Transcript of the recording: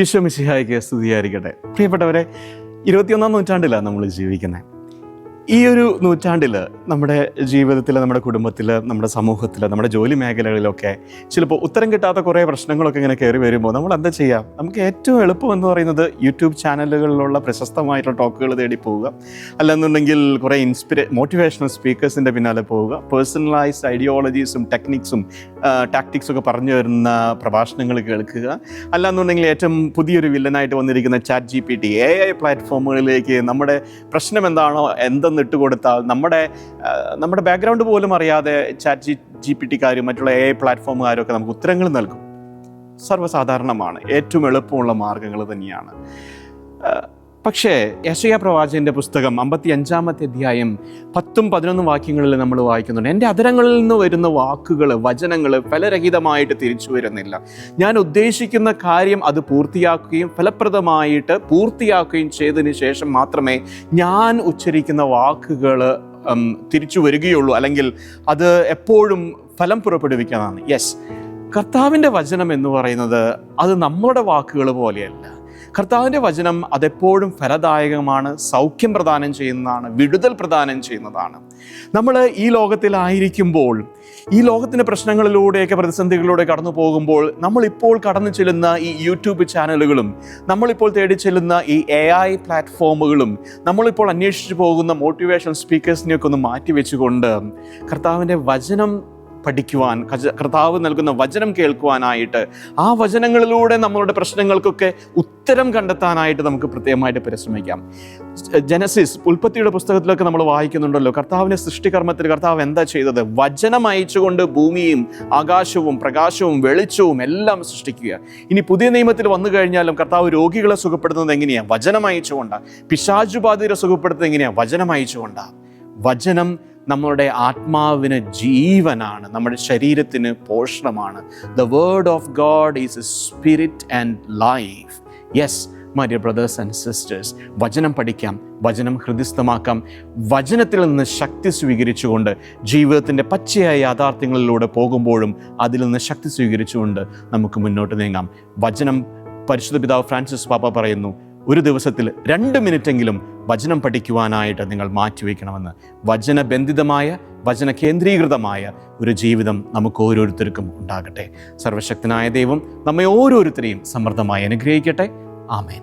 ഈശോ മിശിഹായ്ക്ക് സ്തുതിയായിരിക്കട്ടെ. പ്രിയപ്പെട്ടവരെ, 21-ാം നൂറ്റാണ്ടിലാണ് നമ്മൾ ജീവിക്കുന്നത്. ഈ ഒരു നൂറ്റാണ്ടിൽ നമ്മുടെ ജീവിതത്തിൽ, നമ്മുടെ കുടുംബത്തിൽ, നമ്മുടെ സമൂഹത്തിൽ, നമ്മുടെ ജോലി മേഖലകളിലൊക്കെ ചിലപ്പോൾ ഉത്തരം കിട്ടാത്ത കുറേ പ്രശ്നങ്ങളൊക്കെ ഇങ്ങനെ കയറി വരുമ്പോൾ നമ്മൾ എന്താ ചെയ്യുക? നമുക്ക് ഏറ്റവും എളുപ്പം എന്ന് പറയുന്നത് യൂട്യൂബ് ചാനലുകളിലുള്ള പ്രശസ്തമായിട്ടുള്ള ടോക്കുകൾ തേടി പോവുക, അല്ലെന്നുണ്ടെങ്കിൽ കുറേ മോട്ടിവേഷണൽ സ്പീക്കേഴ്സിൻ്റെ പിന്നാലെ പോവുക, പേഴ്സണലൈസ്ഡ് ഐഡിയോളജീസും ടെക്നിക്സും ടാക്ടിക്സും ഒക്കെ പറഞ്ഞു വരുന്ന പ്രഭാഷണങ്ങൾ കേൾക്കുക, അല്ലാന്നുണ്ടെങ്കിൽ ഏറ്റവും പുതിയൊരു വില്ലനായിട്ട് വന്നിരിക്കുന്ന ChatGPT AI പ്ലാറ്റ്ഫോമുകളിലേക്ക് നമ്മുടെ പ്രശ്നം എന്താണോ എന്തെന്ന് ഇട്ടുകൊടുത്താൽ നമ്മുടെ ബാക്ക്ഗ്രൗണ്ട് പോലും അറിയാതെ ChatGPTക്കാരും മറ്റുള്ള AI പ്ലാറ്റ്ഫോമുകാരും ഒക്കെ നമുക്ക് ഉത്തരങ്ങൾ നൽകും. സർവ്വസാധാരണമാണ്, ഏറ്റവും എളുപ്പമുള്ള മാർഗങ്ങൾ തന്നെയാണ്. പക്ഷേ യെശയ്യാ പ്രവാചകന്റെ പുസ്തകം 55-ാമത്തെ അധ്യായം 10-11 വാക്യങ്ങളിൽ നമ്മൾ വായിക്കുന്നുണ്ട്. എൻ്റെ അധരങ്ങളിൽ നിന്ന് വരുന്ന വാക്കുകൾ, വചനങ്ങൾ ഫലരഹിതമായിട്ട് തിരിച്ചു വരുന്നില്ല. ഞാൻ ഉദ്ദേശിക്കുന്ന കാര്യം അത് പൂർത്തിയാക്കുകയും ഫലപ്രദമായിട്ട് പൂർത്തിയാക്കുകയും ചെയ്തതിന് ശേഷം മാത്രമേ ഞാൻ ഉച്ചരിക്കുന്ന വാക്കുകൾ തിരിച്ചു വരികയുള്ളൂ, അല്ലെങ്കിൽ അത് എപ്പോഴും ഫലം പുറപ്പെടുവിക്കാനാണ്. യെസ്, കർത്താവിൻ്റെ വചനം എന്ന് പറയുന്നത് അത് നമ്മുടെ വാക്കുകൾ പോലെയല്ല. കർത്താവിൻ്റെ വചനം അതെപ്പോഴും ഫലദായകമാണ്, സൗഖ്യം പ്രദാനം ചെയ്യുന്നതാണ്, വിടുതൽ പ്രദാനം ചെയ്യുന്നതാണ്. നമ്മൾ ഈ ലോകത്തിലായിരിക്കുമ്പോൾ, ഈ ലോകത്തിൻ്റെ പ്രശ്നങ്ങളിലൂടെയൊക്കെ പ്രതിസന്ധികളിലൂടെ കടന്നു പോകുമ്പോൾ, നമ്മളിപ്പോൾ കടന്നു ചെല്ലുന്ന ഈ യൂട്യൂബ് ചാനലുകളും, നമ്മളിപ്പോൾ തേടി ചെല്ലുന്ന ഈ AI പ്ലാറ്റ്ഫോമുകളും, നമ്മളിപ്പോൾ അന്വേഷിച്ചു പോകുന്ന മോട്ടിവേഷൻ സ്പീക്കേഴ്സിനെയൊക്കെ ഒന്ന് മാറ്റിവെച്ചുകൊണ്ട് കർത്താവിൻ്റെ വചനം പഠിക്കുവാൻ, കർത്താവ് നൽകുന്ന വചനം കേൾക്കുവാനായിട്ട്, ആ വചനങ്ങളിലൂടെ നമ്മളുടെ പ്രശ്നങ്ങൾക്കൊക്കെ ഉത്തരം കണ്ടെത്താനായിട്ട് നമുക്ക് പ്രത്യേകമായിട്ട് പരിശ്രമിക്കാം. ജനസിസ്, ഉൽപ്പത്തിയുടെ പുസ്തകത്തിലൊക്കെ നമ്മൾ വായിക്കുന്നുണ്ടല്ലോ, കർത്താവിൻ്റെ സൃഷ്ടികർമ്മത്തിൽ കർത്താവ് എന്താ ചെയ്തത്? വചനം അയച്ചുകൊണ്ട് ഭൂമിയും ആകാശവും പ്രകാശവും വെളിച്ചവും എല്ലാം സൃഷ്ടിക്കുക. ഇനി പുതിയ നിയമത്തിൽ വന്നു കഴിഞ്ഞാലും കർത്താവ് രോഗികളെ സുഖപ്പെടുത്തുന്നത് എങ്ങനെയാണ്? വചനം അയച്ചുകൊണ്ടാണ്. പിശാചുബാധിതരെ സുഖപ്പെടുത്തുന്നത് എങ്ങനെയാണ്? വചനം അയച്ചുകൊണ്ടാണ്. വചനം നമ്മളുടെ ആത്മാവിന് ജീവനാണ്, നമ്മുടെ ശരീരത്തിന് പോഷണമാണ്. The word of God is a spirit and life. Yes, my dear brothers and sisters, വചനം പഠിക്കാം, വചനം ഹൃദിസ്ഥമാക്കാം, വചനത്തിൽ നിന്ന് ശക്തി സ്വീകരിച്ചുകൊണ്ട് ജീവിതത്തിൻ്റെ പച്ചയായ യാഥാർത്ഥ്യങ്ങളിലൂടെ പോകുമ്പോഴും അതിൽ നിന്ന് ശക്തി സ്വീകരിച്ചുകൊണ്ട് നമുക്ക് മുന്നോട്ട് നീങ്ങാം. വചനം, പരിശുദ്ധ പിതാവ് ഫ്രാൻസിസ് പാപ്പ പറയുന്നു, ഒരു ദിവസത്തിൽ 2 മിനിറ്റെങ്കിലും വചനം പഠിക്കുവാനായിട്ട് നിങ്ങൾ മാറ്റിവെക്കണമെന്ന്. വചനബന്ധിതമായ, വചന കേന്ദ്രീകൃതമായ ഒരു ജീവിതം നമുക്ക് ഓരോരുത്തർക്കും ഉണ്ടാകട്ടെ. സർവശക്തനായ ദൈവം നമ്മെ ഓരോരുത്തരെയും സമൃദ്ധമായി അനുഗ്രഹിക്കട്ടെ. ആമേൻ.